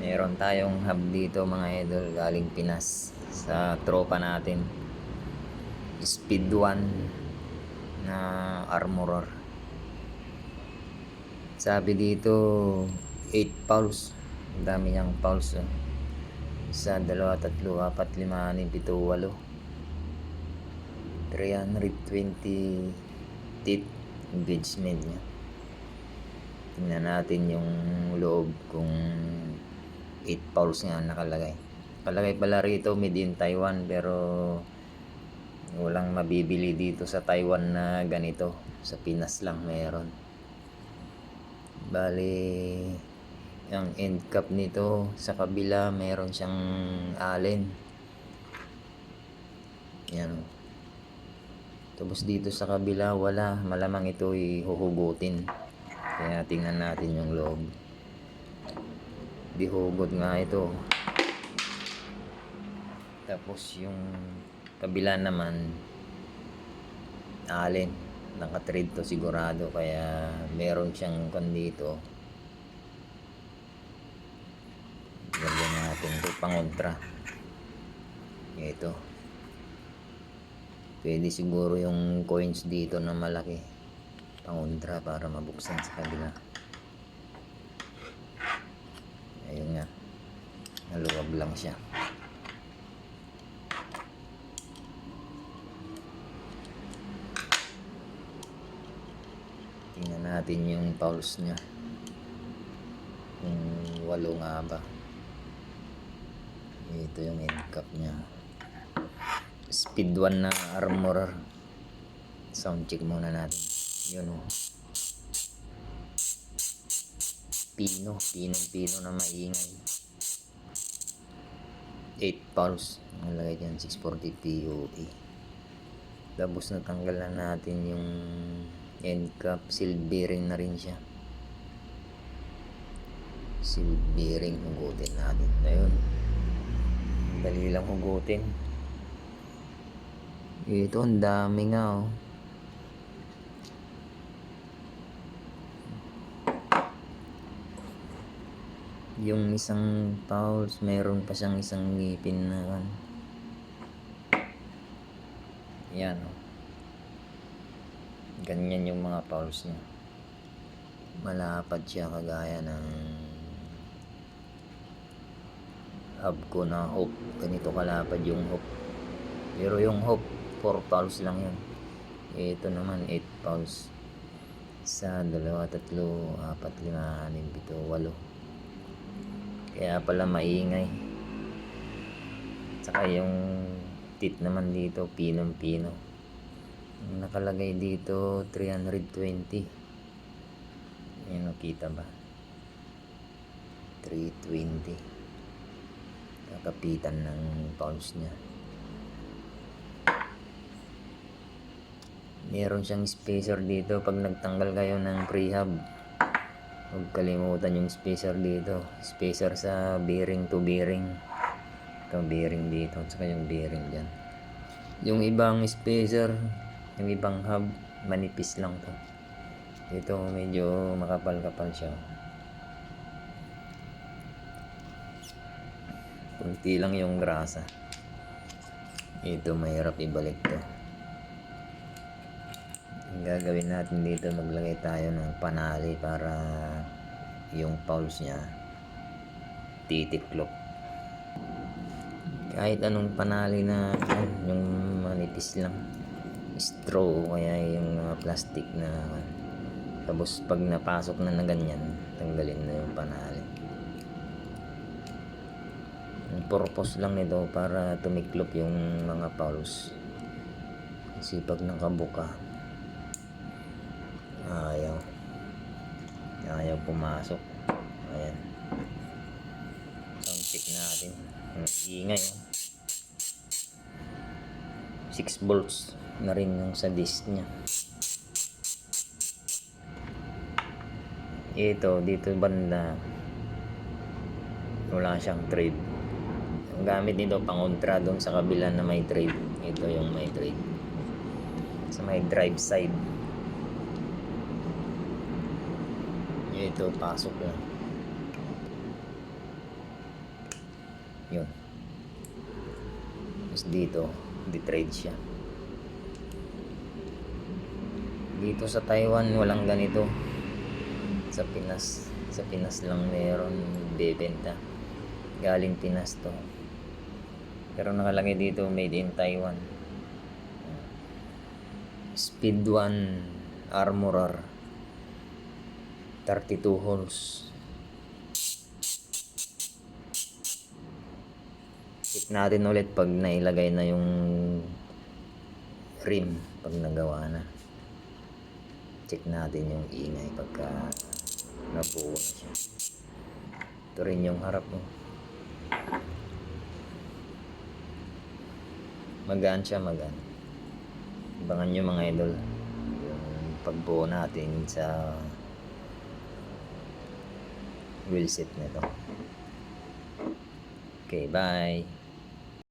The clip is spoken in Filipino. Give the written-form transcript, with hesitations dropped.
Meron tayong hub dito mga idol galing Pinas sa tropa natin. Speed 1 na armorer. Sabi dito 8 pulse. Ang dami niyang pulse. Isa, dalawa, tatlo, apat, lima, anim, pito, walo. 320 teeth engagement niya. Tingnan natin yung loob kung 8 pulse nga nakalagay. Palagay pala rito made in Taiwan, pero walang mabibili dito sa Taiwan na ganito. Sa Pinas lang meron. Bali, ang end cap nito sa kabila meron siyang allen. Yan. Tapos dito sa kabila wala, malamang ito huhugutin. Kaya tingnan natin yung loob. Di hugot nga ito. Tapos yung kabila naman allen, naka-thread to sigurado, kaya meron siyang dito. Lagyan natin ito pangontra. Ito. Pwede siguro yung coins dito na malaki pangontra para mabuksan sa kabila. Ayun nga, naluwag lang siya. Tingnan natin yung pulse nya, kung 8 nga ba. Ito yung end cap nya. Speed 1 na armorer. Sound check muna natin. Yun o. Pino na maingay. 8 pulse. Ang lagay dyan 640 POE. Tapos natanggalan natin yung end cap. Seal bearing na rin siya. Seal bearing, hugutin natin. Ayun, dali lang hugutin. Ito ang dami nga oh. Yung isang pulse meron pa siyang isang ngipin na yan oh. Ganyan yung mga pulse niya. Malapad siya kagaya ng hub ko na hope. Ganito kalapad yung hope. Pero yung hope 4 pulse lang yun. Ito naman 8 pulse. Isa, dalawa, tatlo, apat, lima, anim, pito, walo. Kaya pala maingay. Tsaka yung teeth naman dito pinong-pino. Nakalagay dito 320. Ayan, nakita ba? 320. Kakapitan ng pulse nya. Meron siyang spacer dito pag nagtanggal kayo ng prehab. Huwag kalimutan yung spacer dito. Spacer sa bearing to bearing. Ito bearing dito, saka yung bearing dyan. Yung ibang spacer, yung ibang hub, manipis lang to. Ito medyo makapal-kapal siya. Kunti lang yung grasa. Ito mahirap ibalik to. Ang gagawin natin dito, maglagay tayo ng panali para yung pulse nya titiklop. Kahit anong panali na yung manipis lang, straw o kaya yung plastic na. Tapos pag napasok na ganyan, tanggalin na yung panali. Ang purpose lang nito para tumiklop yung mga pulse. Kasi pag nakabuka, ayaw pumasok. Ayan, sound check natin. Ang ingay oh. 6 volts na rin yung sa disc nya. Ito dito banda wala siyang thread. Ang gamit nito pangontra doon sa kabila na may thread. Ito yung may thread sa may drive side. Ito pasok lang. Yun. Tapos dito, di-trade siya. Dito sa Taiwan, walang ganito. Sa Pinas lang meron bebenta. Galing Pinas to. Pero nakalagay dito, made in Taiwan. Speed 1 Armorer. 32 holes. Check natin ulit pag nailagay na yung rim, pag nagawa na. Check natin yung ingay pagka nabuo na siya. Ito rin yung harap mo. Magaan siya, magaan. Abangan nyo mga idol yung pagbuo natin sa wheel set nito. Okay, bye.